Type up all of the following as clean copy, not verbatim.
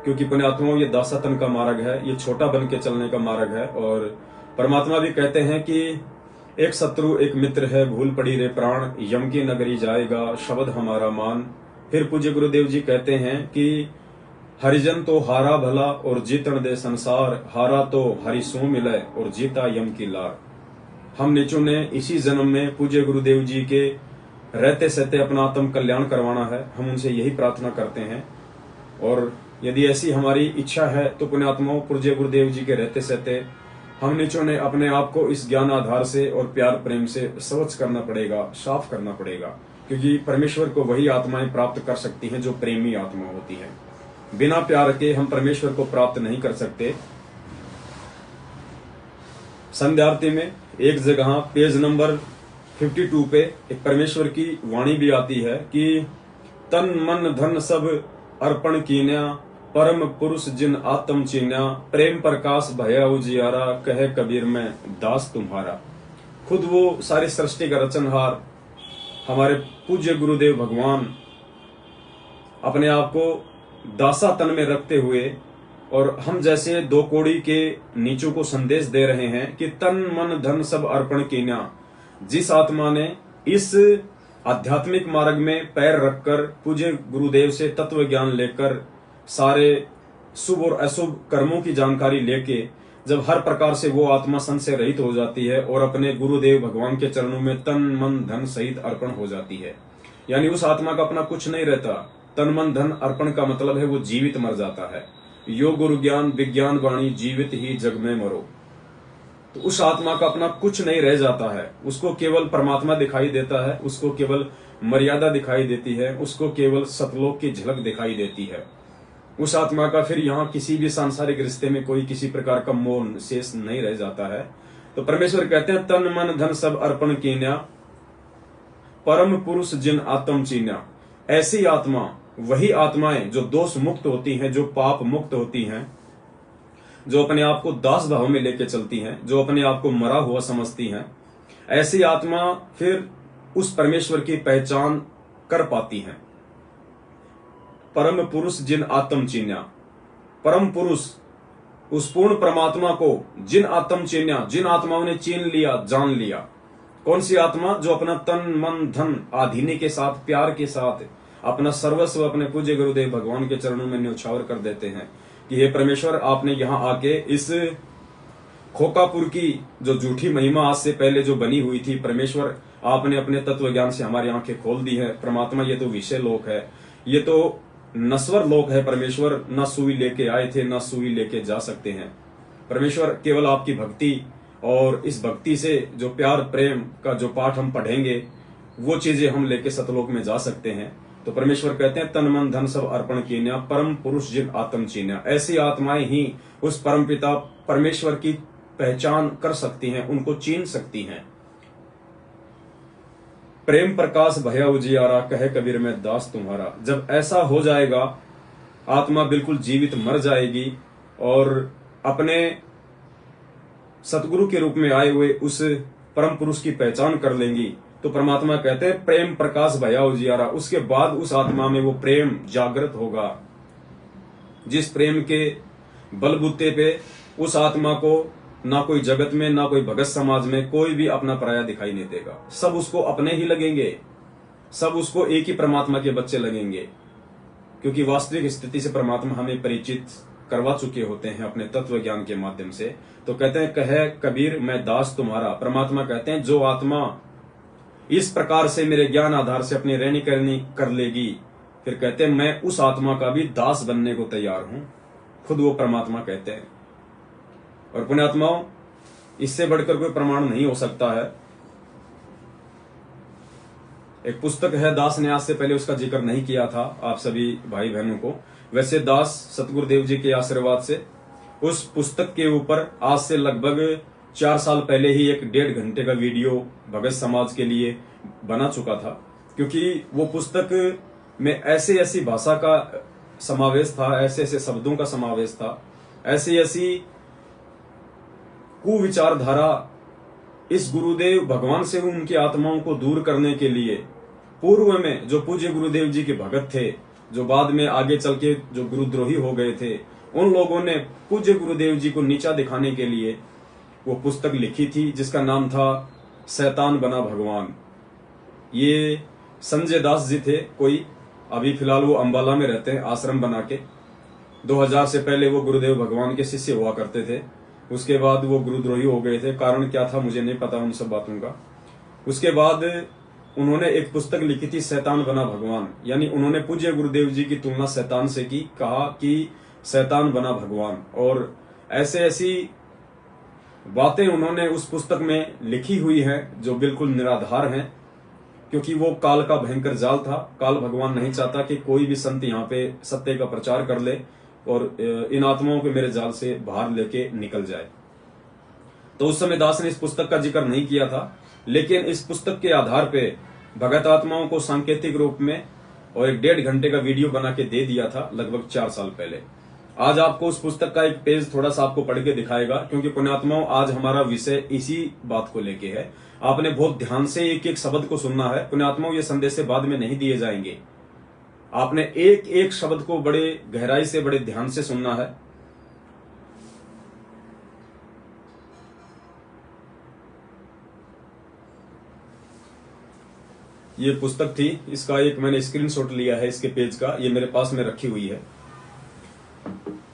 क्योंकि पुण्यात्माओं ये दासातन का मार्ग है, ये छोटा बन के चलने का मार्ग है। और परमात्मा भी कहते हैं कि एक शत्रु एक मित्र है, भूल पड़ी रे प्राण, यम की नगरी जाएगा शब्द हमारा मान। फिर पूज्य गुरुदेव जी कहते हैं कि हरिजन तो हारा भला और जीतन दे संसार, हारा तो हरि सो मिले और जीता यम की लार। हम नीचों ने इसी जन्म में पूज्य गुरुदेव जी के रहते सहते अपना आत्म कल्याण करवाना है। हम उनसे यही प्रार्थना करते हैं, और यदि ऐसी हमारी इच्छा है तो पुण्यात्माओं पूज्य गुरुदेव जी के रहते सहते हम नीचों ने अपने आप को इस ज्ञान आधार से और प्यार प्रेम से स्वच्छ करना पड़ेगा, साफ करना पड़ेगा। क्योंकि परमेश्वर को वही आत्माएं प्राप्त कर सकती हैं जो प्रेमी आत्मा होती हैं। बिना प्यार के हम परमेश्वर को प्राप्त नहीं कर सकते। संध्या आरती में एक जगह पेज नंबर 52 पे एक परमेश्वर की वाणी भी आती है कि तन मन धन सब अर्पण कीन्या, परम पुरुष जिन आत्म चीन्या, प्रेम प्रकाश भया उजियारा, कहे कबीर मैं दास तुम्हारा। खुद वो सारी सृष्टि का रचनहार हमारे पूज्य गुरुदेव भगवान अपने आप को दासा तन में रखते हुए और हम जैसे दो कोड़ी के नीचों को संदेश दे रहे हैं कि तन मन धन सब अर्पण कीन्या। जिस आत्मा ने इस आध्यात्मिक मार्ग में पैर रखकर पूज्य गुरुदेव से तत्व ज्ञान लेकर सारे शुभ और अशुभ कर्मों की जानकारी लेके जब हर प्रकार से वो आत्मा संशय रहित हो जाती है और अपने गुरुदेव भगवान के चरणों में तन मन धन सहित अर्पण हो जाती है, यानी उस आत्मा का अपना कुछ नहीं रहता। तन मन धन अर्पण का मतलब है वो जीवित मर जाता है। यो गुरु ज्ञान विज्ञान वाणी जीवित ही जग में मरो। तो उस आत्मा का अपना कुछ नहीं रह जाता है, उसको केवल परमात्मा दिखाई देता है, उसको केवल मर्यादा दिखाई देती है, उसको केवल सतलोक की झलक दिखाई देती है। उस आत्मा का फिर यहाँ किसी भी सांसारिक रिश्ते में कोई किसी प्रकार का मोह शेष नहीं रह जाता है। तो परमेश्वर कहते हैं तन मन धन सब अर्पण कीन्या, परम पुरुष जिन आत्म चीन्या। ऐसी आत्मा, वही आत्माएं जो दोष मुक्त होती हैं, जो पाप मुक्त होती हैं, जो अपने आप को दास भाव में लेके चलती हैं, जो अपने आप को मरा हुआ समझती हैं, ऐसी आत्मा फिर उस परमेश्वर की पहचान कर पाती हैं। परम पुरुष जिन आत्म चीन्या, परम पुरुष उस पूर्ण परमात्मा को जिन आत्म चीन्या, जिन आत्माओं ने चीन लिया, जान लिया। कौन सी आत्मा? जो अपना तन मन धन आधीनी के साथ, प्यार के साथ अपना सर्वस्व अपने पूज्य गुरुदेव भगवान के चरणों में न्यौछावर कर देते हैं कि हे परमेश्वर, आपने यहाँ आके इस खोकापुर की जो झूठी महिमा आज से पहले जो बनी हुई थी, परमेश्वर आपने अपने तत्व ज्ञान से हमारी आंखें खोल दी है। परमात्मा, ये तो विषय लोक है, ये तो नश्वर लोक है। परमेश्वर न सुई लेके आए थे, न सुई लेके जा सकते हैं। परमेश्वर, केवल आपकी भक्ति और इस भक्ति से जो प्यार प्रेम का जो पाठ हम पढ़ेंगे, वो चीजें हम लेके सतलोक में जा सकते हैं। तो परमेश्वर कहते हैं तन मन धन सब अर्पण कीन्या, परम पुरुष जिन आत्म चीन्या। ऐसी आत्माएं ही उस परम पिता परमेश्वर की पहचान कर सकती हैं, उनको चीन सकती हैं। प्रेम प्रकाश भया उजियारा, कहे कबीर मैं दास तुम्हारा। जब ऐसा हो जाएगा, आत्मा बिल्कुल जीवित मर जाएगी और अपने सतगुरु के रूप में आए हुए उस परम पुरुष की पहचान कर लेंगी। तो परमात्मा कहते हैं प्रेम प्रकाश भया उजियारा। उसके बाद उस आत्मा में वो प्रेम जागृत होगा, जिस प्रेम के बलबूते पे उस आत्मा को ना कोई जगत में, ना कोई भगत समाज में कोई भी अपना पराया दिखाई नहीं देगा। सब उसको अपने ही लगेंगे, सब उसको एक ही परमात्मा के बच्चे लगेंगे, क्योंकि वास्तविक स्थिति से परमात्मा हमें परिचित करवा चुके होते हैं अपने तत्व ज्ञान के माध्यम से। तो कहते हैं कहे कबीर मैं दास तुम्हारा। परमात्मा कहते हैं जो आत्मा इस प्रकार से मेरे ज्ञान आधार से अपनी रहनी करनी कर लेगी, फिर कहते हैं मैं उस आत्मा का भी दास बनने को तैयार हूं। खुद वो परमात्मा कहते हैं। और पुण्यात्माओं, इससे बढ़कर कोई प्रमाण नहीं हो सकता है। एक पुस्तक है दास न्यास, से पहले उसका जिक्र नहीं किया था आप सभी भाई बहनों को। वैसे दास सतगुरुदेव जी के आशीर्वाद से उस पुस्तक के ऊपर आज से लगभग 4 साल पहले ही एक 1.5 घंटे का वीडियो भगत समाज के लिए बना चुका था, क्योंकि वो पुस्तक में ऐसे ऐसी भाषा का समावेश था, ऐसे ऐसे शब्दों का समावेश था, ऐसी ऐसी कुविचारधारा इस गुरुदेव भगवान से उनकी आत्माओं को दूर करने के लिए पूर्व में जो पूज्य गुरुदेव जी के भगत थे जो बाद में आगे चल के जो गुरुद्रोही हो गए थे, उन लोगों ने पूज्य गुरुदेव जी को नीचा दिखाने के लिए वो पुस्तक लिखी थी, जिसका नाम था शैतान बना भगवान। ये संजय दास जी थे कोई, अभी फिलहाल वो अंबाला में रहते हैं आश्रम बना के। 2000 से पहले वो गुरुदेव भगवान के शिष्य हुआ करते थे। उसके बाद वो गुरुद्रोही हो गए थे, कारण क्या था मुझे नहीं पता उन सब बातों का। उसके बाद उन्होंने एक पुस्तक लिखी थी शैतान बना भगवान, यानी उन्होंने पूज्य गुरुदेव जी की तुलना शैतान से की, कहा कि शैतान बना भगवान। और ऐसे ऐसी बातें उन्होंने उस पुस्तक में लिखी हुई हैं जो बिल्कुल निराधार हैं, क्योंकि वो काल का भयंकर जाल था। काल भगवान नहीं चाहता कि कोई भी संत यहाँ पे सत्य का प्रचार कर ले और इन आत्माओं को मेरे जाल से बाहर लेके निकल जाए। तो उस समय दास ने इस पुस्तक का जिक्र नहीं किया था, लेकिन इस पुस्तक के आधार पे भगत आत्माओं को सांकेतिक रूप में और एक 1.5 घंटे का वीडियो बना के दे दिया था लगभग 4 साल पहले। आज आपको उस पुस्तक का एक पेज थोड़ा सा आपको पढ़ के दिखाएगा, क्योंकि पुण्यात्माओं आज हमारा विषय इसी बात को लेके है। आपने बहुत ध्यान से एक एक शब्द को सुनना है पुण्यात्माओं, ये संदेश बाद में नहीं दिए जाएंगे। आपने एक एक शब्द को बड़े गहराई से बड़े ध्यान से सुनना है। ये पुस्तक थी, इसका एक मैंने स्क्रीनशॉट लिया है इसके पेज का, ये मेरे पास में रखी हुई है।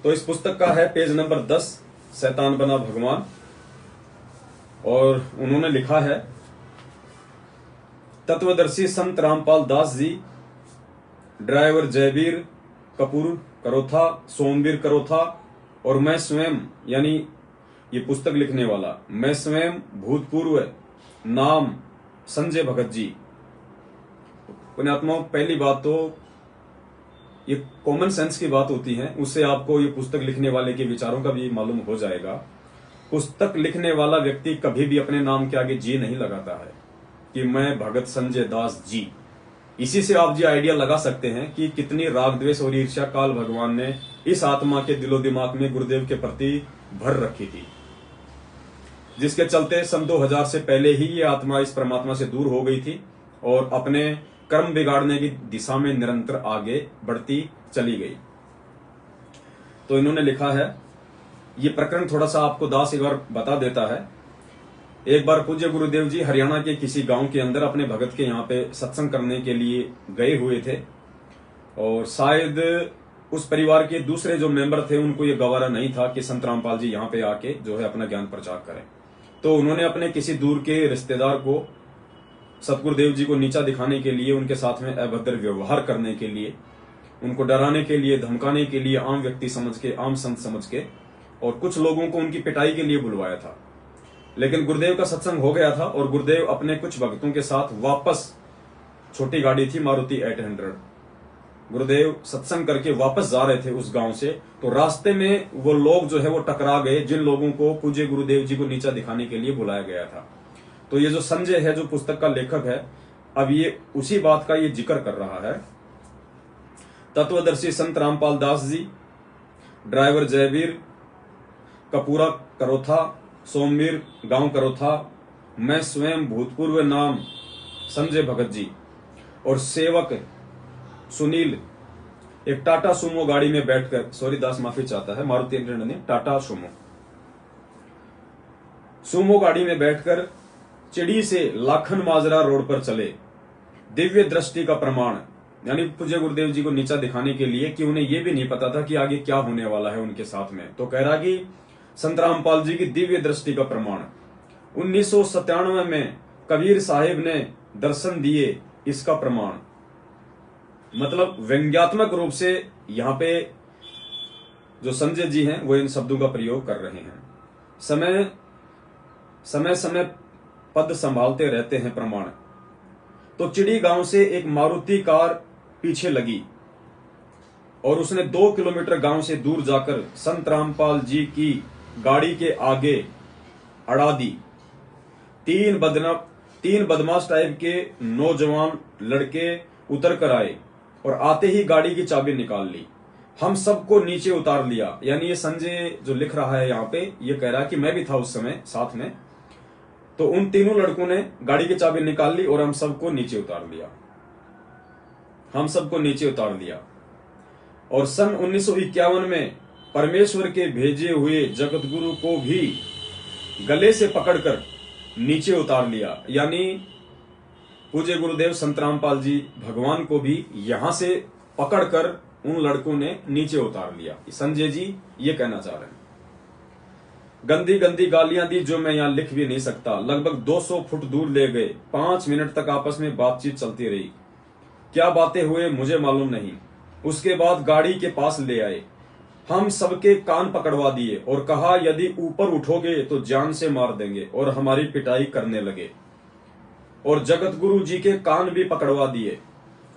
तो इस पुस्तक का है पेज नंबर 10, शैतान बना भगवान। और उन्होंने लिखा है, तत्वदर्शी संत रामपाल दास जी, ड्राइवर जयवीर कपूर करोथा, सोमवीर करोथा और मैं स्वयं, यानी ये पुस्तक लिखने वाला मैं स्वयं, भूतपूर्व नाम संजय भगत जी। पुण्यात्माओं, पहली बात तो ये कॉमन सेंस की बात होती है, उससे आपको ये पुस्तक लिखने वाले के विचारों का भी मालूम हो जाएगा। पुस्तक लिखने वाला व्यक्ति कभी भी अपने नाम के आगे जी नहीं लगाता है कि मैं भगत संजय दास जी। इसी से आप जी आइडिया लगा सकते हैं कि कितनी राग द्वेष और ईर्ष्या काल भगवान ने इस आत्मा के दिलो दिमाग में गुरुदेव के प्रति भर रखी थी, जिसके चलते सन 2000 से पहले ही ये आत्मा इस परमात्मा से दूर हो गई थी और अपने कर्म बिगाड़ने की दिशा में निरंतर आगे बढ़ती चली गई। तो इन्होंने लिखा है, ये प्रकरण थोड़ा सा आपको दास एक बार बता देता है। एक बार पूज्य गुरुदेव जी हरियाणा के किसी गांव के अंदर अपने भगत के यहाँ पे सत्संग करने के लिए गए हुए थे, और शायद उस परिवार के दूसरे जो मेंबर थे उनको ये गवारा नहीं था कि संत रामपाल जी यहाँ पे आके जो है अपना ज्ञान प्रचार करें। तो उन्होंने अपने किसी दूर के रिश्तेदार को सतगुरुदेव जी को नीचा दिखाने के लिए, उनके साथ में अभद्र व्यवहार करने के लिए, उनको डराने के लिए, धमकाने के लिए, आम व्यक्ति समझ के, आम संत समझ के, और कुछ लोगों को उनकी पिटाई के लिए बुलवाया था। लेकिन गुरुदेव का सत्संग हो गया था और गुरुदेव अपने कुछ भक्तों के साथ वापस, छोटी गाड़ी थी मारुति 800, गुरुदेव सत्संग करके वापस जा रहे थे उस गांव से। तो रास्ते में वो लोग जो है वो टकरा गए जिन लोगों को पूज्य गुरुदेव जी को नीचा दिखाने के लिए बुलाया गया था। तो ये जो संजय है, जो पुस्तक का लेखक है, अब ये उसी बात का ये जिक्र कर रहा है। तत्वदर्शी संत रामपाल दास जी, ड्राइवर जयवीर कपूरा करोथा, सोमवीर गांव करोथा, मैं स्वयं, भूतपूर्व नाम संजय भगत जी और सेवक सुनील एक टाटा सुमो गाड़ी में बैठकर, सॉरी दास माफी चाहता है, मारुति 800 नहीं, टाटा सुमो गाड़ी में बैठकर चिड़ी से लाखन माजरा रोड पर चले। दिव्य दृष्टि का प्रमाण, यानी पूज्य गुरुदेव जी को नीचा दिखाने के लिए कि उन्हें यह भी नहीं पता था कि आगे क्या होने वाला है उनके साथ में। तो कह रहा कि संत रामपाल जी की दिव्य दृष्टि का प्रमाण 1997 में कबीर साहिब ने दर्शन दिए, इसका प्रमाण। मतलब व्यंग्यात्मक रूप से यहाँ पे जो संजय जी हैं वो इन शब्दों का प्रयोग कर रहे हैं। समय समय पद संभालते रहते हैं प्रमाण। तो चिड़ी गांव से एक मारुति कार पीछे लगी और उसने 2 किलोमीटर गांव से दूर जाकर संत रामपाल जी की गाड़ी के आगे अड़ा दी। तीन बदमाश टाइप के नौजवान लड़के उतर कर आए और आते ही गाड़ी की चाबी निकाल ली, हम सबको नीचे उतार लिया। यानी ये संजय जो लिख रहा है यहाँ पे, ये कह रहा है कि मैं भी था उस समय साथ में। तो उन तीनों लड़कों ने गाड़ी की चाबी निकाल ली और हम सबको नीचे उतार लिया, हम सबको नीचे उतार लिया। और सन 1951 में परमेश्वर के भेजे हुए जगत गुरु को भी गले से पकड़कर नीचे उतार लिया। यानी पूज्य गुरुदेव संत रामपाल जी भगवान को भी यहां से पकड़कर उन लड़कों ने नीचे उतार लिया। संजय जी ये कहना चाह रहे हैं। गंदी गंदी गालियां दी जो मैं यहां लिख भी नहीं सकता। लगभग 200 फुट दूर ले गए। 5 मिनट तक आपस में बातचीत चलती रही। क्या बातें हुए मुझे मालूम नहीं। उसके बाद गाड़ी के पास ले आए। हम सबके कान पकड़वा दिए और कहा यदि ऊपर उठोगे तो जान से मार देंगे, और हमारी पिटाई करने लगे। और जगत गुरु जी के कान भी पकड़वा दिए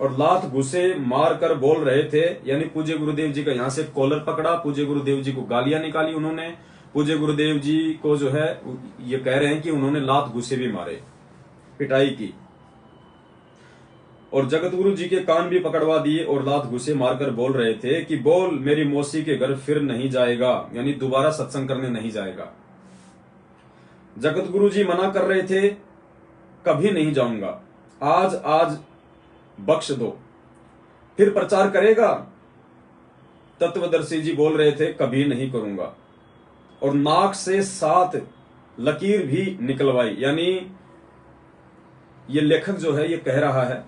और लात घुसे मार कर बोल रहे थे। यानी पूज्य गुरुदेव जी का यहां से कॉलर पकड़ा, पूज्य गुरुदेव जी को गालियां निकाली उन्होंने। पूज्य गुरुदेव जी को जो है ये कह रहे हैं कि उन्होंने लात घुसे भी मारे, पिटाई की। और जगत गुरु जी के कान भी पकड़वा दिए और लात घुसे मारकर बोल रहे थे कि बोल मेरी मौसी के घर फिर नहीं जाएगा, यानी दोबारा सत्संग करने नहीं जाएगा। जगत गुरु जी मना कर रहे थे, कभी नहीं जाऊंगा, आज बख्श दो, फिर प्रचार करेगा। तत्वदर्शी जी बोल रहे थे कभी नहीं करूंगा। और नाक से 7 लकीर भी निकलवाई। यानी ये लेखक जो है ये कह रहा है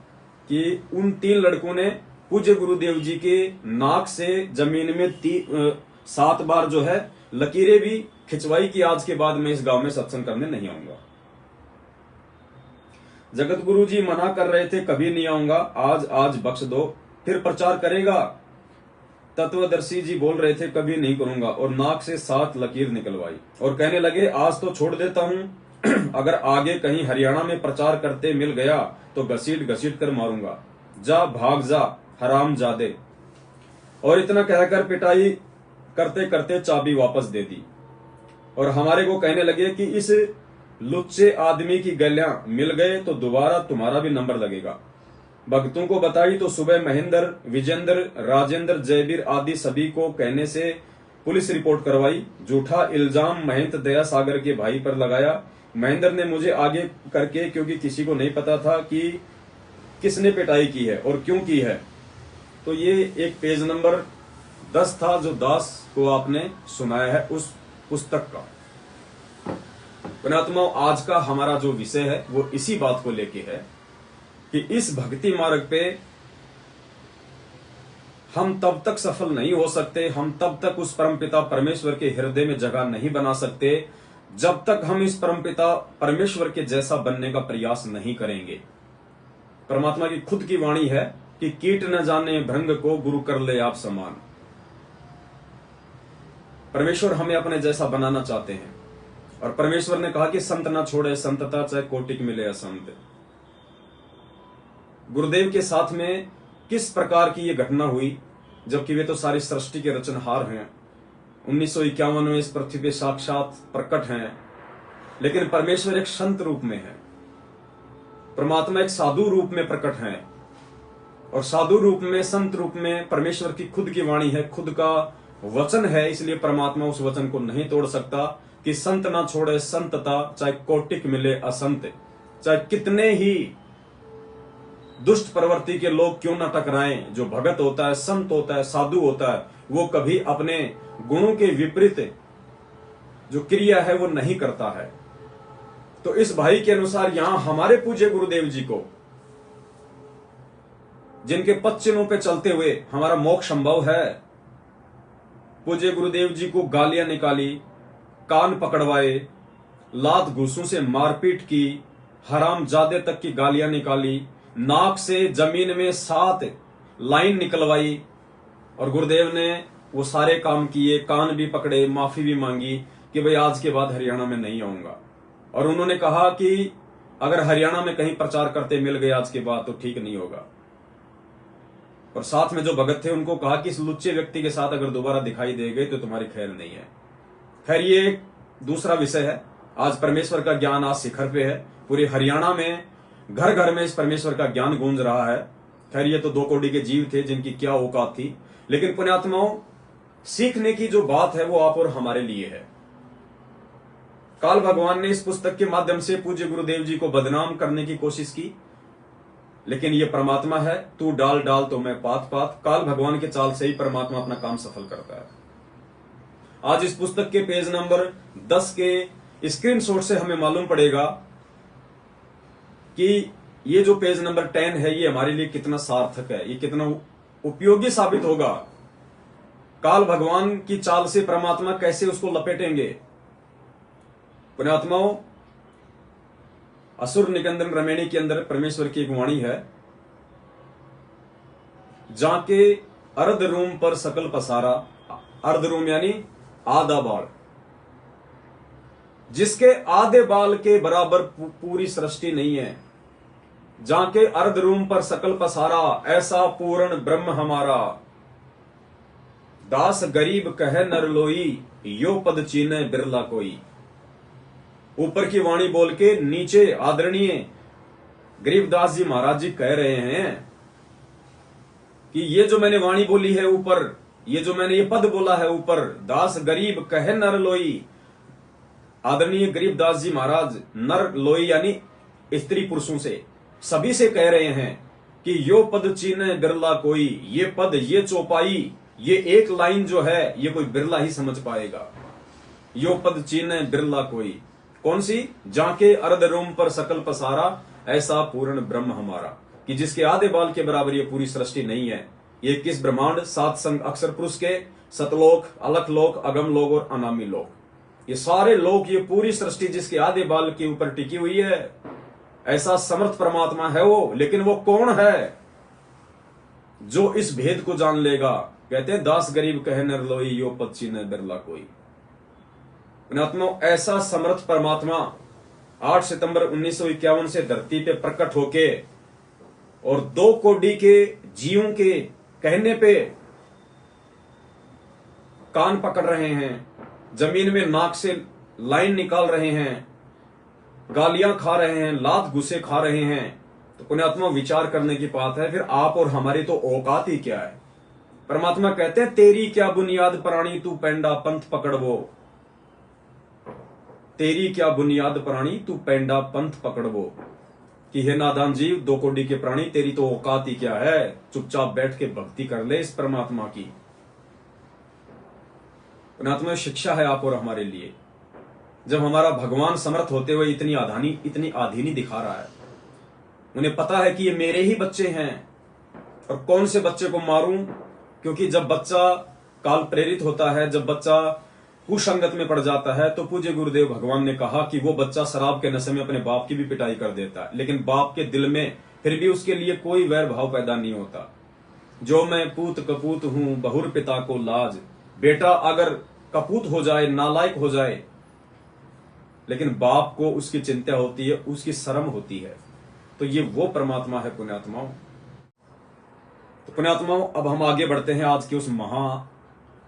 कि उन 3 लड़कों ने पूज्य गुरुदेव जी के नाक से जमीन में 7 बार जो है लकीरें भी खिंचवाई कि आज के बाद मैं इस गांव में सत्संग करने नहीं आऊंगा। जगत गुरु जी मना कर रहे थे कभी नहीं आऊंगा, आज बख्श दो, फिर प्रचार करेगा। तत्वदर्शी जी बोल रहे थे कभी नहीं करूंगा, और नाक से 7 लकीर निकलवाई और कहने लगे आज तो छोड़ देता हूं, अगर आगे कहीं हरियाणा में प्रचार करते मिल गया तो घसीट घसीट कर मारूंगा, जा भाग जा हरामजादे। और इतना कहकर पिटाई करते करते चाबी वापस दे दी और हमारे को कहने लगे कि इस लुच्चे आदमी की गलियां मिल गए तो दोबारा तुम्हारा भी नंबर लगेगा। भक्तों को बताई तो सुबह महेंद्र, विजेंद्र, राजेंद्र, जयवीर आदि सभी को कहने से पुलिस रिपोर्ट करवाई। झूठा इल्जाम महंत दया सागर के भाई पर लगाया। महेंद्र ने मुझे आगे करके, क्योंकि किसी को नहीं पता था कि किसने पिटाई की है और क्यों की है। तो ये एक पेज नंबर 10 था जो दास को आपने सुनाया है उस पुस्तक का। पुण्यात्माओं, आज का हमारा जो विषय है वो इसी बात को लेके है कि इस भक्ति मार्ग पे हम तब तक सफल नहीं हो सकते, हम तब तक उस परमपिता परमेश्वर के हृदय में जगह नहीं बना सकते जब तक हम इस परमपिता परमेश्वर के जैसा बनने का प्रयास नहीं करेंगे। परमात्मा की खुद की वाणी है कि कीट न जाने भृंग को गुरु कर ले आप समान। परमेश्वर हमें अपने जैसा बनाना चाहते हैं और परमेश्वर ने कहा कि संत ना छोड़े संतता, चाहे कोटिक मिले असंत। गुरुदेव के साथ में किस प्रकार की ये घटना हुई, जबकि वे तो सारी सृष्टि के रचनहार हैं, 1951 में इस पृथ्वी पे साक्षात प्रकट हैं, लेकिन परमेश्वर एक संत रूप में है, परमात्मा एक साधु रूप में प्रकट है। और साधु रूप में, संत रूप में परमेश्वर की खुद की वाणी है, खुद का वचन है, इसलिए परमात्मा उस वचन को नहीं तोड़ सकता कि संत ना छोड़े संतता, चाहे कोटिक मिले असंत। चाहे कितने ही दुष्ट प्रवृत्ति के लोग क्यों न टकराएं, जो भगत होता है, संत होता है, साधु होता है, वो कभी अपने गुणों के विपरीत जो क्रिया है वो नहीं करता है। तो इस भाई के अनुसार यहां हमारे पूज्य गुरुदेव जी को, जिनके पद चिन्हों पे चलते हुए हमारा मोक्ष संभव है, पूज्य गुरुदेव जी को गालियां निकाली, कान पकड़वाए, लात घूसों से मारपीट की, हरामजादे तक की गालियां निकाली, नाक से जमीन में 7 लाइन निकलवाई, और गुरुदेव ने वो सारे काम किए, कान भी पकड़े, माफी भी मांगी कि भाई आज के बाद हरियाणा में नहीं आऊंगा। और उन्होंने कहा कि अगर हरियाणा में कहीं प्रचार करते मिल गए आज के बाद तो ठीक नहीं होगा। और साथ में जो भगत थे उनको कहा कि इस लुच्चे व्यक्ति के साथ अगर दोबारा दिखाई दे गए तो तुम्हारी खैर नहीं है। खैर ये एक दूसरा विषय है। आज परमेश्वर का ज्ञान आज शिखर पे है, पूरे हरियाणा में घर घर में इस परमेश्वर का ज्ञान गूंज रहा है। खैर ये तो 2 कौड़ी के जीव थे जिनकी क्या औकात थी, लेकिन पुण्यात्माओं सीखने की जो बात है वो आप और हमारे लिए है। काल भगवान ने इस पुस्तक के माध्यम से पूज्य गुरुदेव जी को बदनाम करने की कोशिश की, लेकिन ये परमात्मा है, तू डाल डाल तो मैं पात पात। काल भगवान के चाल से ही परमात्मा अपना काम सफल करता है। आज इस पुस्तक के पेज नंबर 10 के स्क्रीनशॉट से हमें मालूम पड़ेगा कि ये जो पेज नंबर 10 है ये हमारे लिए कितना सार्थक है, ये कितना उपयोगी साबित होगा। काल भगवान की चाल से परमात्मा कैसे उसको लपेटेंगे। पुण्यात्माओं, असुर निकंदन रमेणी के अंदर परमेश्वर की एक वाणी है, जाके अर्ध रूम पर सकल पसारा। अर्ध रूम यानी आधा बाल, जिसके आधे बाल के बराबर पूरी सृष्टि नहीं है। जाके अर्ध रूम पर सकल पसारा, ऐसा पूर्ण ब्रह्म हमारा। दास गरीब कहे नर लोई, यो पद चीने बिरला कोई। ऊपर की वाणी बोल के नीचे आदरणीय गरीबदास जी महाराज जी कह रहे हैं कि ये जो मैंने वाणी बोली है ऊपर, ये जो मैंने ये पद बोला है ऊपर, दास गरीब कहे नर लोई। आदरणीय गरीबदास जी महाराज नर लोई यानी स्त्री पुरुषों से, सभी से कह रहे हैं कि यो पद चीने बिरला कोई। ये पद, ये चौपाई, ये एक लाइन जो है ये कोई बिरला ही समझ पाएगा। यो पद चीने बिरला कोई। कौन सी? जाके अर्ध रूम पर सकल पसारा, ऐसा पूर्ण ब्रह्म हमारा। कि जिसके आधे बाल के बराबर ये पूरी सृष्टि नहीं है। ये किस ब्रह्मांड, 7 संग अक्षर पुरुष के, सतलोक, अलख लोक, अगम लोक और अनामी लोक, ये सारे लोक, ये पूरी सृष्टि जिसके आधे बाल के ऊपर टिकी हुई है। ऐसा समर्थ परमात्मा है वो। लेकिन वो कौन है जो इस भेद को जान लेगा? कहते हैं दास गरीब कहे नर लोई, यो पद चीने बिरला कोई। ऐसा समर्थ परमात्मा 8 सितंबर 1951 से धरती पे प्रकट होके और 2 कोटि के जीवों के कहने पे कान पकड़ रहे हैं, जमीन में नाक से लाइन निकाल रहे हैं, गालियां खा रहे हैं, लात घुसे खा रहे हैं। तो पुण्यात्मा विचार करने की बात है, फिर आप और हमारी तो औकात ही क्या है। परमात्मा कहते हैं तेरी क्या बुनियाद प्राणी तू पेंडा पंथ पकड़वो। तेरी क्या बुनियाद प्राणी तू पेंडा पंथ पकड़वो। कि हे नादान जीव, 2 कोटि के प्राणी, तेरी तो औकात ही क्या है। चुपचाप बैठ के भक्ति कर ले इस परमात्मा की। परमात्मा शिक्षा है आप और हमारे लिए। जब हमारा भगवान समर्थ होते हुए इतनी आधीनी दिखा रहा है, उन्हें पता है कि ये मेरे ही बच्चे हैं और कौन से बच्चे को मारूं। क्योंकि जब बच्चा काल प्रेरित होता है, जब बच्चा कुसंगत में पड़ जाता है, तो पूज्य गुरुदेव भगवान ने कहा कि वो बच्चा शराब के नशे में अपने बाप की भी पिटाई कर देता है, लेकिन बाप के दिल में फिर भी उसके लिए कोई वैर भाव पैदा नहीं होता। जो मैं पूत कपूत हूं बहुर पिता को लाज। बेटा अगर कपूत हो जाए, नालायक हो जाए, लेकिन बाप को उसकी चिंता होती है, उसकी शर्म होती है। तो ये वो परमात्मा है पुण्यात्माओं। तो पुण्यात्माओं, अब हम आगे बढ़ते हैं आज के उस महा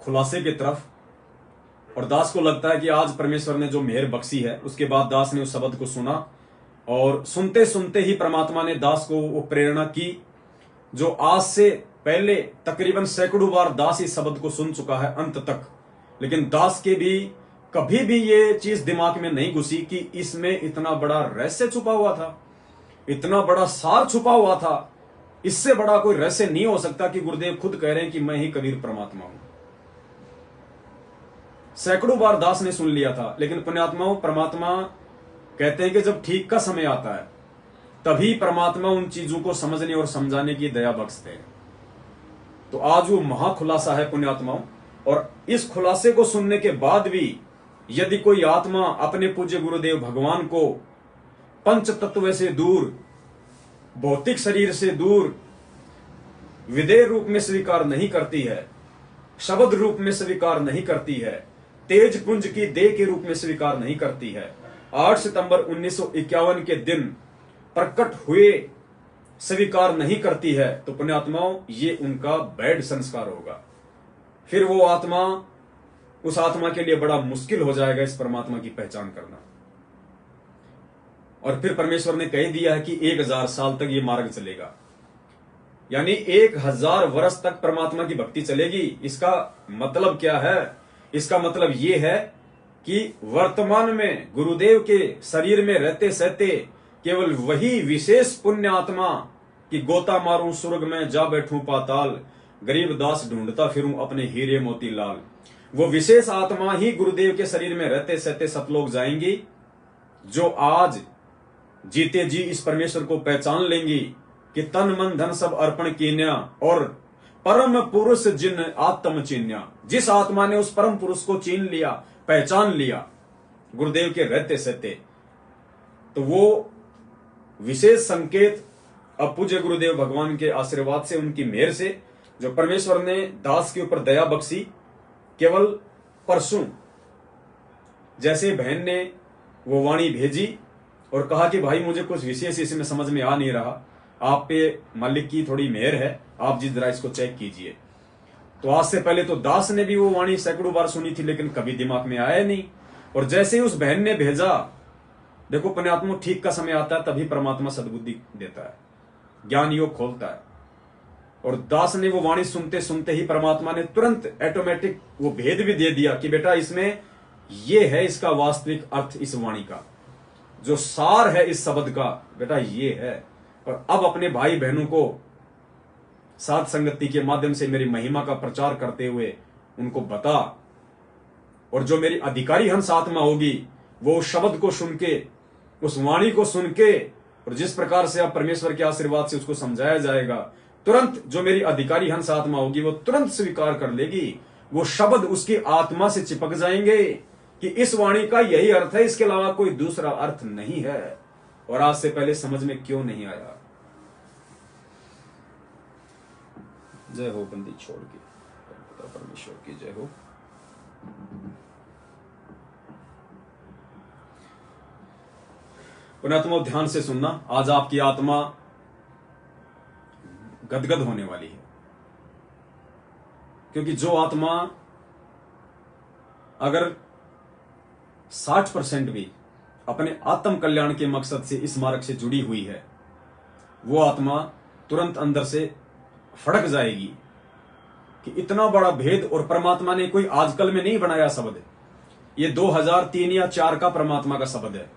खुलासे की तरफ। और दास को लगता है कि आज परमेश्वर ने जो मेहर बख्शी है, उसके बाद दास ने उस शब्द को सुना और सुनते सुनते ही परमात्मा ने दास को वो प्रेरणा की जो आज से पहले तकरीबन सैकड़ों बार दास इस शब्द को सुन चुका है अंत तक। लेकिन दास के भी कभी भी ये चीज दिमाग में नहीं घुसी कि इसमें इतना बड़ा रहस्य छुपा हुआ था, इतना बड़ा सार छुपा हुआ था। इससे बड़ा कोई रहस्य नहीं हो सकता कि गुरुदेव खुद कह रहे हैं कि मैं ही कबीर परमात्मा हूं। सैकड़ों बार दास ने सुन लिया था, लेकिन पुण्यात्माओं, परमात्मा कहते हैं कि जब ठीक का समय आता है तभी परमात्मा उन चीजों को समझने और समझाने की दया बख्शते हैं। तो आज वो महाखुलासा है पुण्यात्माओं। और इस खुलासे को सुनने के बाद भी यदि कोई आत्मा अपने पूज्य गुरुदेव भगवान को पंच तत्व से दूर, भौतिक शरीर से दूर, विदेह रूप में स्वीकार नहीं करती है, शब्द रूप में स्वीकार नहीं करती है, तेज पुंज की देह के रूप में स्वीकार नहीं करती है, 8 सितंबर 1951 के दिन प्रकट हुए स्वीकार नहीं करती है, तो पुण्यात्माओं ये उनका बैड संस्कार होगा। फिर वो आत्मा, उस आत्मा के लिए बड़ा मुश्किल हो जाएगा इस परमात्मा की पहचान करना। और फिर परमेश्वर ने कह दिया है कि 1000 साल तक ये मार्ग चलेगा, यानी 1000 वर्ष तक परमात्मा की भक्ति चलेगी। इसका मतलब क्या है? इसका मतलब ये है कि वर्तमान में गुरुदेव के शरीर में रहते सहते केवल वही विशेष पुण्य आत्मा कि गोता मारूं स्वर्ग में जा बैठूं पाताल, गरीब दास ढूंढता फिरूं अपने हीरे मोती लाल। वो विशेष आत्मा ही गुरुदेव के शरीर में रहते सहते सतलोक जाएंगी, जो आज जीते जी इस परमेश्वर को पहचान लेंगी कि तन मन धन सब अर्पण कीन्या और परम पुरुष जिन आत्म चिन्या। जिस आत्मा ने उस परम पुरुष को चीन लिया, पहचान लिया गुरुदेव के रहते सहते, तो वो विशेष संकेत अब पूज्य गुरुदेव भगवान के आशीर्वाद से, उनकी मेहर से, जो परमेश्वर ने दास के ऊपर दया बख्शी, केवल परसों जैसे बहन ने वो वाणी भेजी और कहा कि भाई मुझे कुछ विशेष इसमें समझ में आ नहीं रहा, आप पे मालिक की थोड़ी मेहर है, आप जी जरा इसको चेक कीजिए। तो आज से पहले तो दास ने भी वो वाणी सैकड़ों बार सुनी थी, लेकिन कभी दिमाग में आया नहीं। और जैसे ही उस बहन ने भेजा, देखो पुण्यात्मा, ठीक का समय आता है तभी परमात्मा सद्बुद्धि देता है, ज्ञान योग खोलता है। और दास ने वो वाणी सुनते सुनते ही परमात्मा ने तुरंत ऑटोमेटिक वो भेद भी दे दिया कि बेटा इसमें ये है, इसका वास्तविक अर्थ, इस वाणी का जो सार है इस शब्द का, बेटा ये है। और अब अपने भाई बहनों को साध संगति के माध्यम से मेरी महिमा का प्रचार करते हुए उनको बता, और जो मेरी अधिकारी हंस आत्मा होगी वो उस शब्द को सुन के, उस वाणी को सुन के, और जिस प्रकार से अब परमेश्वर के आशीर्वाद से उसको समझाया जाएगा, तुरंत जो मेरी अधिकारी हंस आत्मा होगी वो तुरंत स्वीकार कर लेगी। वो शब्द उसकी आत्मा से चिपक जाएंगे कि इस वाणी का यही अर्थ है, इसके अलावा कोई दूसरा अर्थ नहीं है। और आज से पहले समझ में क्यों नहीं आया? जय हो बंदी छोड़ के, परमेश्वर की जय हो। पुण्यात्मा, ध्यान से सुनना, आज आपकी आत्मा गदगद होने वाली है, क्योंकि जो आत्मा अगर 60% भी अपने आत्म कल्याण के मकसद से इस मार्ग से जुड़ी हुई है, वो आत्मा तुरंत अंदर से फड़क जाएगी कि इतना बड़ा भेद, और परमात्मा ने कोई आजकल में नहीं बनाया शब्द, ये 2003 या 4 का परमात्मा का शब्द है।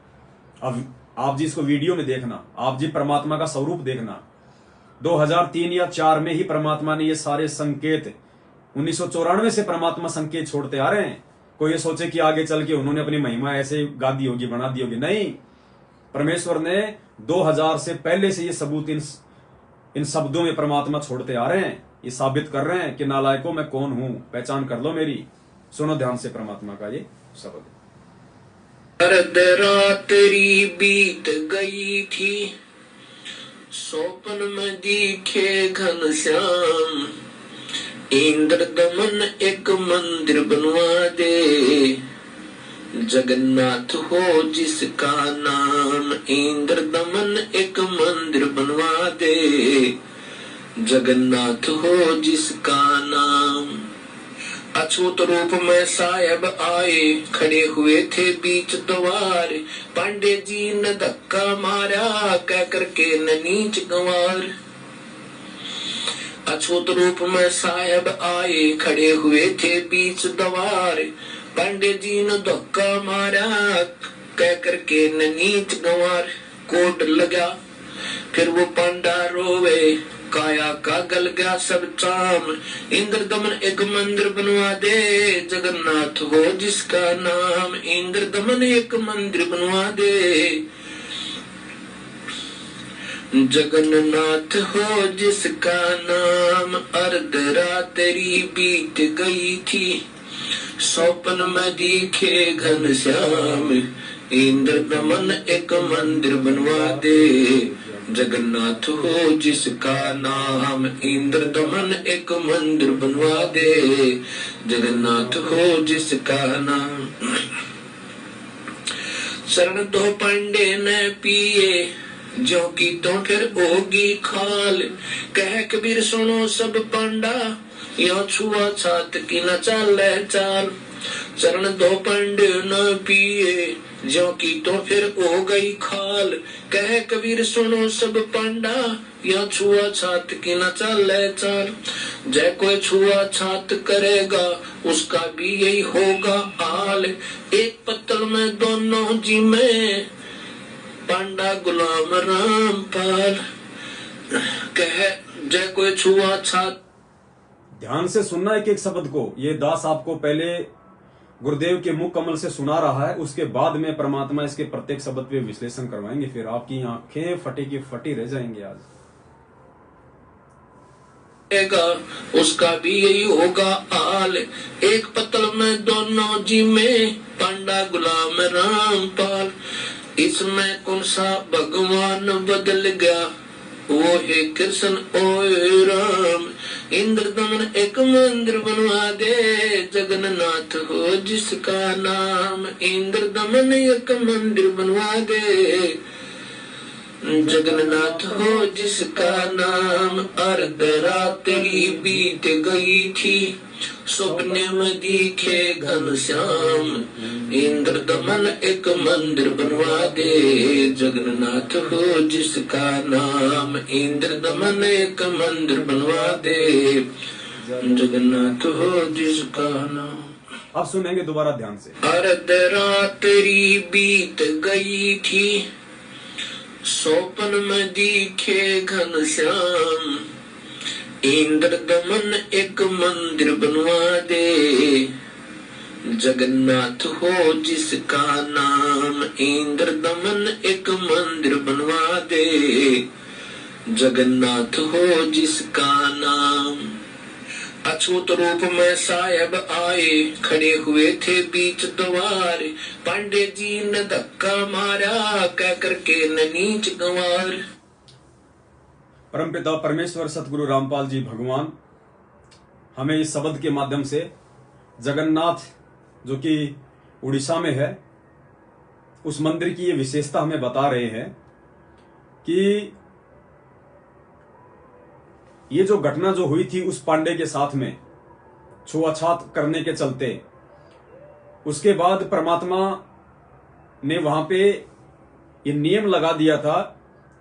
अब आप जी इसको वीडियो में देखना, आप जी परमात्मा का स्वरूप देखना। 2003 या 4 में ही परमात्मा ने ये सारे संकेत, 1994 से परमात्मा संकेत छोड़ते आ रहे हैं। कोई ये सोचे कि आगे चल के उन्होंने अपनी महिमा ऐसे गा दी होगी, बना दी होगी, नहीं। परमेश्वर ने 2000 से पहले से ये सबूत इन शब्दों में परमात्मा छोड़ते आ रहे हैं। ये साबित कर रहे हैं कि नालायकों मैं कौन हूं, पहचान कर लो मेरी। सुनो ध्यान से परमात्मा का ये शब्द। अर्धरात्रि बीत गई थी, स्वप्न में दिखे घनश्याम, इंद्र दमन एक मंदिर बनवा दे, जगन्नाथ हो जिसका नाम। इंद्र दमन एक मंदिर बनवा दे, जगन्नाथ हो जिसका नाम। अछूत रूप में साहेब आए, खड़े हुए थे बीच द्वार, पांडे जी ने धक्का मारा, कह करके न नीच गंवार। अछूत रूप में साहेब आए, खड़े हुए थे बीच द्वार, पांडे जी ने धक्का मारा, कह करके न नीच गंवार। कोट लगा फिर वो पांडा रोवे, काया का गल गया सब चाम। इंद्र दमन एक मंदिर बनवा दे, जगन्नाथ हो जिसका नाम। इंद्र दमन एक मंदिर बनवा दे, जगन्नाथ हो जिसका नाम। अर्धरात्रि बीत गई थी, स्वप्न में दिखे घनश्याम। इंद्र दमन एक मंदिर बनवा दे, जगन्नाथ हो जिसका नाम। इंद्र दमन एक मंदिर बनवा दे, जगन्नाथ हो जिसका नाम। शरण दो पांडे ने पिए, जो की तो फिर होगी खाल। कह कबीर सुनो सब पांडा, यो छुआ छात की न चाले चाल। चरण दो पांडे न पिए, जो की तो फिर हो गई खाल। कह कबीर सुनो सब पांडा, या छुआ छात की न चाले चाल। जय कोई छुआ छात करेगा, उसका भी यही होगा हाल। एक पत्तल में दोनों जी में, पांडा गुलाम रामपाल। कह जय कोई छुआ छात। ध्यान से सुनना एक एक शब्द को। ये दास आपको पहले गुरुदेव के मुख कमल से सुना रहा है, उसके बाद में परमात्मा इसके प्रत्येक शब्द पे विश्लेषण करवाएंगे, फिर आपकी आंखें फटी की फटी रह जाएंगे आज। उसका भी यही होगा हाल, एक पतल में दोनों जी में, पांडा गुलाम रामपाल। इसमें कौन सा भगवान बदल गया, वो है कृष्ण ओए राम। इंद्र दमन एक मंदिर बनवा दे, जगन्नाथ हो जिसका नाम। इंद्र दमन एक मंदिर बनवा दे, जगन्नाथ हो जिसका नाम। अर्धरात्रि बीत गई थी, सपने में दिखे घनश्याम। इंद्र दमन एक मंदिर बनवा दे, जगन्नाथ हो जिसका नाम। इंद्र दमन एक मंदिर बनवा दे, जगन्नाथ हो जिसका नाम। अब सुनेंगे दोबारा ध्यान से। अर्धरात्रि बीत गई थी, सोपन में दिखे घनश्याम। इंद्र दमन एक मंदिर बनवा दे, जगन्नाथ हो जिसका नाम। इंद्र दमन एक मंदिर बनवा दे, जगन्नाथ हो जिसका नाम। अछूत रूप में साहेब आए, खड़े हुए थे बीच द्वार। पांडे जी ने धक्का मारा, कह करके न नीच गंवार। परमपिता परमेश्वर सतगुरु रामपाल जी भगवान हमें इस शब्द के माध्यम से जगन्नाथ जो कि उड़ीसा में है, उस मंदिर की ये विशेषता हमें बता रहे हैं कि ये जो घटना जो हुई थी उस पांडे के साथ में छुआछात करने के चलते, उसके बाद परमात्मा ने वहां पे ये नियम लगा दिया था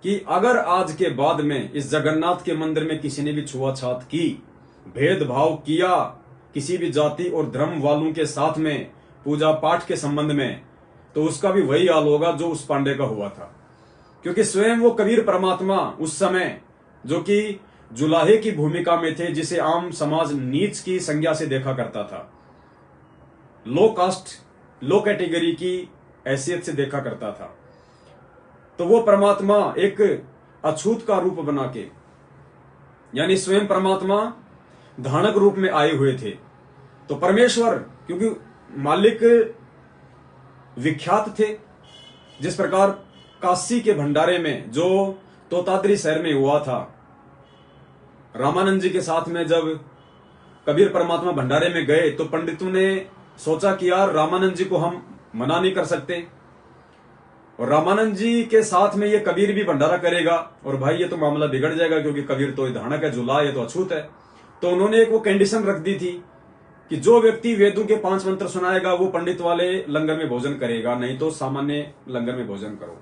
कि अगर आज के बाद में इस जगन्नाथ के मंदिर में किसी ने भी छुआछात की, भेदभाव किया किसी भी जाति और धर्म वालों के साथ में पूजा पाठ के संबंध में, तो उसका भी वही हाल होगा जो उस पांडे का हुआ था। क्योंकि स्वयं वो कबीर परमात्मा उस समय जो कि जुलाहे की भूमिका में थे, जिसे आम समाज नीच की संज्ञा से देखा करता था, लो कास्ट लो कैटेगरी की हैसियत से देखा करता था, तो वो परमात्मा एक अछूत का रूप बना के, यानी स्वयं परमात्मा धानक रूप में आए हुए थे। तो परमेश्वर क्योंकि मालिक विख्यात थे, जिस प्रकार काशी के भंडारे में जो तोताद्री शहर में हुआ था, रामानंद जी के साथ में जब कबीर परमात्मा भंडारे में गए तो पंडितों ने सोचा कि यार रामानंद जी को हम मना नहीं कर सकते, और रामानंद जी के साथ में ये कबीर भी भंडारा करेगा और भाई ये तो मामला बिगड़ जाएगा, क्योंकि कबीर तो धानक है, जुला ये तो अछूत है। तो उन्होंने एक वो कंडीशन रख दी थी कि जो व्यक्ति वेदों के 5 मंत्र सुनाएगा वो पंडित वाले लंगर में भोजन करेगा, नहीं तो सामान्य लंगर में भोजन करो।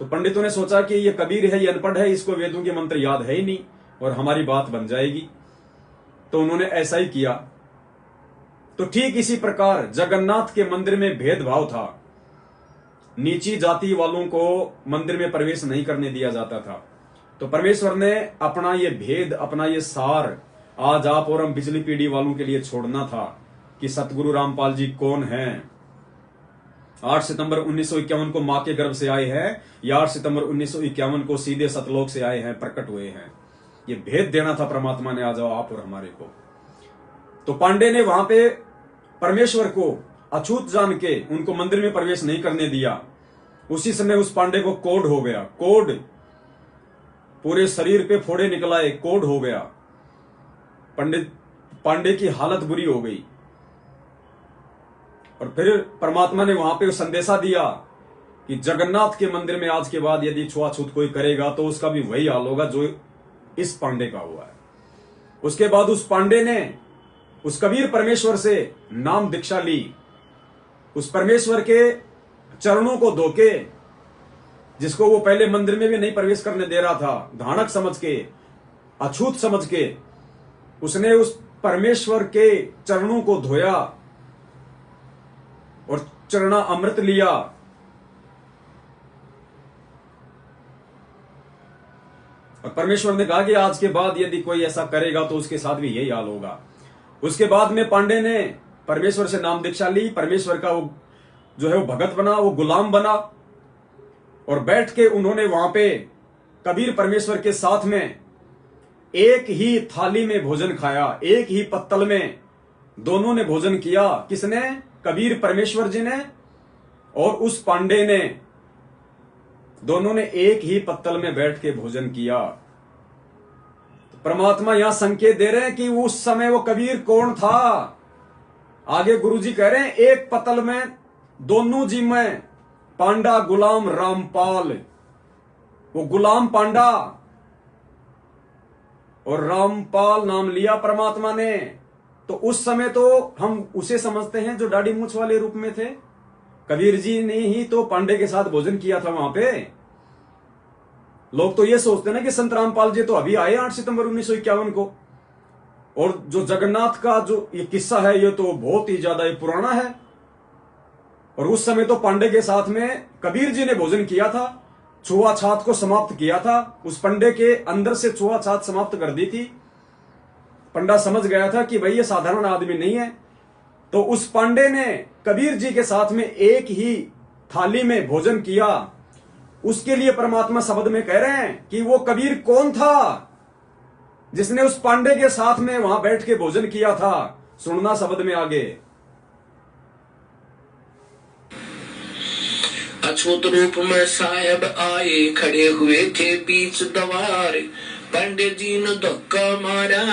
तो पंडितों ने सोचा कि ये कबीर है, ये अनपढ़ है, इसको वेदों के मंत्र याद है ही नहीं और हमारी बात बन जाएगी। तो उन्होंने ऐसा ही किया। तो ठीक इसी प्रकार जगन्नाथ के मंदिर में भेदभाव था, नीची जाति वालों को मंदिर में प्रवेश नहीं करने दिया जाता था। तो परमेश्वर ने अपना ये भेद, अपना ये सार आज आप और हम बिजली पीढ़ी वालों के लिए छोड़ना था कि सतगुरु रामपाल जी कौन हैं। 8 सितंबर 1951 को मां के गर्भ से आए हैं, या 8 सितंबर 1951 को सीधे सतलोक से आए हैं, प्रकट हुए हैं। ये भेद देना था परमात्मा ने आज आप और हमारे को। तो पांडे ने वहां पे परमेश्वर को अछूत जान के उनको मंदिर में प्रवेश नहीं करने दिया। उसी समय उस पांडे को कोढ़ हो गया, कोढ़ पूरे शरीर पे फोड़े निकल आए, कोढ़ हो गया। पांडे की हालत बुरी हो गई। और फिर परमात्मा ने वहां पे संदेशा दिया कि जगन्नाथ के मंदिर में आज के बाद यदि छुआछूत कोई करेगा तो उसका भी वही हाल होगा जो इस पांडे का हुआ है। उसके बाद उस पांडे ने उस कबीर परमेश्वर से नाम दीक्षा ली, उस परमेश्वर के चरणों को धोके, जिसको वो पहले मंदिर में भी नहीं प्रवेश करने दे रहा था, धानक समझ के, अछूत समझ के, उसने उस परमेश्वर के चरणों को धोया और चरणा अमृत लिया। और परमेश्वर ने कहा कि आज के बाद यदि कोई ऐसा करेगा तो उसके साथ भी यही हाल होगा। उसके बाद में पांडे ने परमेश्वर से नाम दीक्षा ली, परमेश्वर का वो जो है वो भगत बना, वो गुलाम बना, और बैठ के उन्होंने वहां पे कबीर परमेश्वर के साथ में एक ही थाली में भोजन खाया, एक ही पत्तल में दोनों ने भोजन किया। किसने? कबीर परमेश्वर जी ने और उस पांडे ने, दोनों ने एक ही पत्तल में बैठ के भोजन किया। तो परमात्मा यहां संकेत दे रहे हैं कि उस समय वो कबीर कौन था। आगे गुरुजी कह रहे हैं एक पत्तल में दोनों जी में पांडा गुलाम रामपाल। वो गुलाम पांडा और रामपाल नाम लिया परमात्मा ने। तो उस समय तो हम उसे समझते हैं जो दाढ़ी मूछ वाले रूप में थे। कबीर जी ने ही तो पांडे के साथ भोजन किया था वहां पे। लोग तो ये सोचते हैं ना कि संत रामपाल जी तो अभी आए 8 सितंबर 1951 को, और जो जगन्नाथ का जो ये किस्सा है ये तो बहुत ही ज्यादा पुराना है। और उस समय तो पांडे के साथ में कबीर जी ने भोजन किया था, छुआछात को समाप्त किया था, उस पंडे के अंदर से छुआछात समाप्त कर दी थी। पंडा समझ गया था कि भाई ये साधारण आदमी नहीं है। तो उस पांडे ने कबीर जी के साथ में एक ही थाली में भोजन किया। उसके लिए परमात्मा शब्द में कह रहे हैं कि वो कबीर कौन था जिसने उस पांडे के साथ में वहां बैठ के भोजन किया था। सुनना शब्द में आगे। अछूत रूप में साहेब आए, खड़े हुए थे बीच दवार। पंडित जी ने धक्का मारा,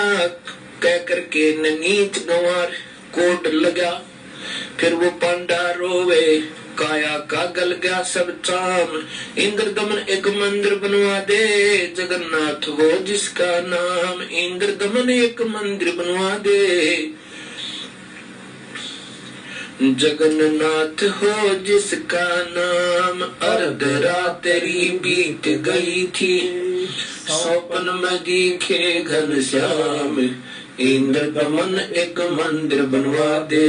कह करके नीच गंवार। कोट लगा फिर वो पंडा रोवे, काया का गल गया सब चाम। इंद्र दमन एक मंदिर बनवा दे, जगन्नाथ हो जिसका नाम। इंद्र दमन एक मंदिर बनवा दे, जगन्नाथ हो जिसका नाम। अर्ध रात्रि बीत गई थी, सपन में दिखे घनश्याम। इंद्र दमन एक मंदिर बनवा दे,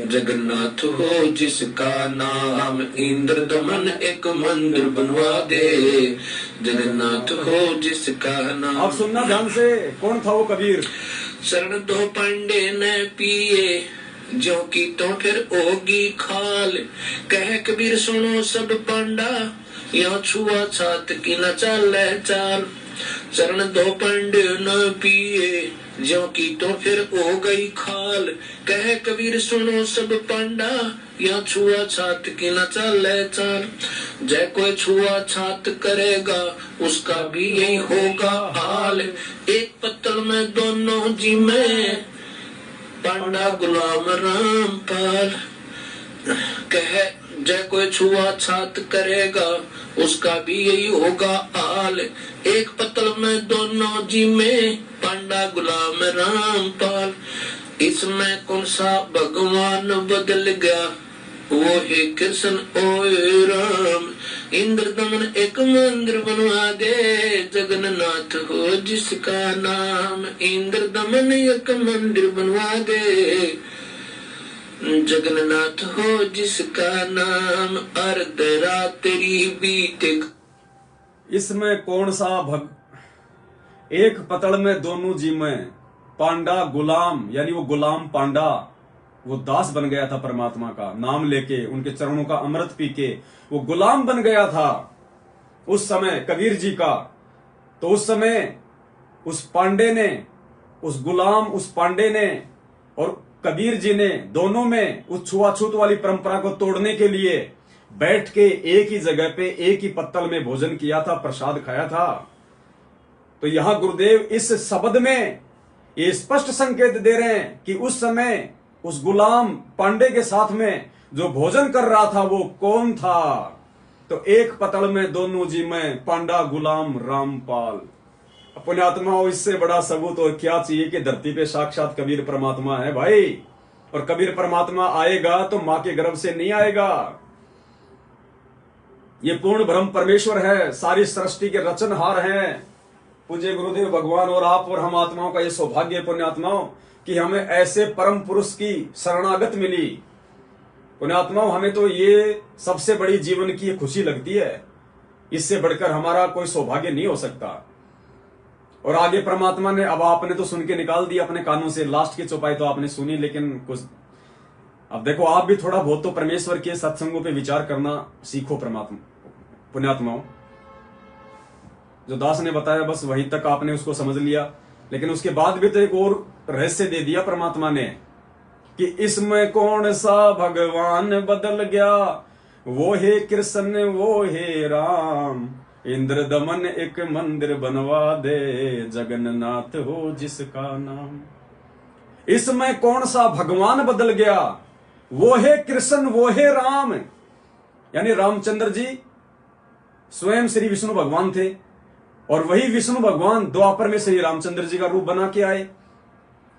जगन्नाथ हो जिसका नाम। इंद्र दमन एक मंदिर बनवा दे, जगन्नाथ हो जिसका नाम। अब सुनना ध्यान से, कौन था वो कबीर? शरण दो पंडे ने पिए, जो की तो फिर होगी खाल। कह कबीर सुनो सब पांडा, यहाँ छुआ छात की न चाले चाल। चरण दो पंडे न पिए, जो की तो फिर हो गई खाल। कह कबीर सुनो सब पांडा, यहाँ छुआ छात की न चाले चाल। जय कोई छुआ छात करेगा, उसका भी यही होगा हाल। एक पत्तल में दोनों जी में, पांडा गुलाम रामपाल। कह जय कोई छुआ छात करेगा, उसका भी यही होगा हाल। एक पत्तल में दोनों जी में, पांडा गुलाम रामपाल। इसमें कौन सा भगवान बदल गया, वो है कृष्ण ओए राम। इंद्र दमन एक मंदिर बनवा दे, जगन्नाथ हो जिसका नाम। इंद्र दमन एक मंदिर बनवा दे, जगन्नाथ हो जिसका नाम। अर्ध रात्रि बीते। इसमें कौन सा एक पतड़ में दोनों जी में, पांडा गुलाम, यानी वो गुलाम पांडा वो दास बन गया था परमात्मा का नाम लेके, उनके चरणों का अमृत पी के वो गुलाम बन गया था उस समय कबीर जी का। तो उस समय उस पांडे ने, उस गुलाम उस पांडे ने और कबीर जी ने दोनों में उस छुआछूत वाली परंपरा को तोड़ने के लिए बैठ के एक ही जगह पे एक ही पत्तल में भोजन किया था, प्रसाद खाया था। तो यहां गुरुदेव इस शब्द में ये स्पष्ट संकेत दे रहे हैं कि उस समय उस गुलाम पांडे के साथ में जो भोजन कर रहा था वो कौन था। तो एक पतल में दोनों जी में, पांडा गुलाम रामपाल। अपने आत्माओं, इससे बड़ा सबूत और क्या चाहिए कि धरती पे साक्षात कबीर परमात्मा है भाई। और कबीर परमात्मा आएगा तो मां के गर्भ से नहीं आएगा। ये पूर्ण ब्रह्म परमेश्वर है, सारी सृष्टि के रचनहार हैं पूज्य गुरुदेव भगवान। और आप और हम आत्माओं का ये सौभाग्य पुण्यात्माओं कि हमें ऐसे परम पुरुष की शरणागत मिली। पुण्यात्माओं, हमें तो ये सबसे बड़ी जीवन की खुशी लगती है। इससे बढ़कर हमारा कोई सौभाग्य नहीं हो सकता। और आगे परमात्मा ने, अब आपने तो सुन के निकाल दिया अपने कानों से, लास्ट की चौपाई तो आपने सुनी, लेकिन कुछ अब देखो आप भी थोड़ा बहुत तो परमेश्वर के सत्संगों पे विचार करना सीखो। परमात्मा पुण्यात्माओं, जो दास ने बताया बस वहीं तक आपने उसको समझ लिया, लेकिन उसके बाद भी तो एक और रहस्य दे दिया परमात्मा ने कि इसमें कौन सा भगवान बदल गया, वो है कृष्ण वो है राम, इंद्र दमन एक मंदिर बनवा दे, जगन्नाथ हो जिसका नाम। इसमें कौन सा भगवान बदल गया, वो है कृष्ण वो है राम। यानी रामचंद्र जी स्वयं श्री विष्णु भगवान थे, और वही विष्णु भगवान द्वापर में श्री रामचंद्र जी का रूप बना के आए।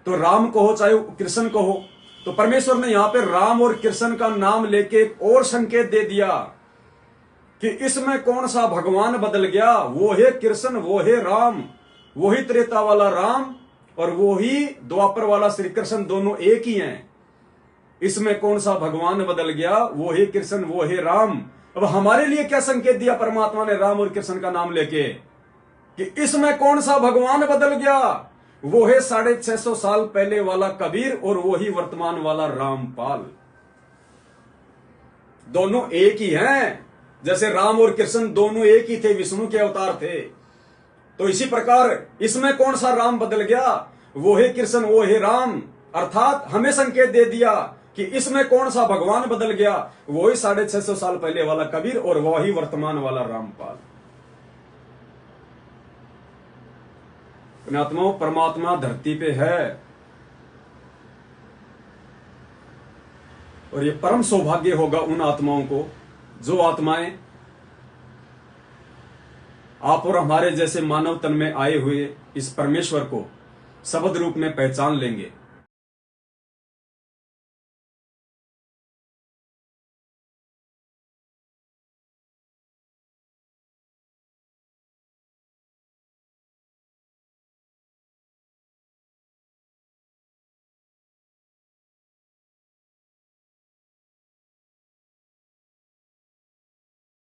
तो राम कहो चाहे कृष्ण कहो, तो परमेश्वर ने यहां पे राम और कृष्ण का नाम लेके एक और संकेत दे दिया कि इसमें कौन सा भगवान बदल गया, वो है कृष्ण वो है राम, वो ही त्रेता वाला राम और वो ही द्वापर वाला श्री कृष्ण, दोनों एक ही हैं। इसमें कौन सा भगवान बदल गया, वो है कृष्ण वो है राम। अब हमारे लिए क्या संकेत दिया परमात्मा ने राम और कृष्ण का नाम लेके कि इसमें कौन सा भगवान बदल गया, वो है 650 साल पहले वाला कबीर और वो ही वर्तमान वाला रामपाल। दोनों एक ही हैं, जैसे राम और कृष्ण दोनों एक ही थे, विष्णु के अवतार थे। तो इसी प्रकार इसमें कौन सा राम बदल गया, वो है कृष्ण वो है राम। अर्थात हमें संकेत दे दिया कि इसमें कौन सा भगवान बदल गया, वो ही 650 साल पहले वाला कबीर और वही वर्तमान वाला रामपाल। पुण्यात्माओं, परमात्मा धरती पे है और ये परम सौभाग्य होगा उन आत्माओं को जो आत्माएं आप और हमारे जैसे मानव तन में आए हुए इस परमेश्वर को शब्द रूप में पहचान लेंगे।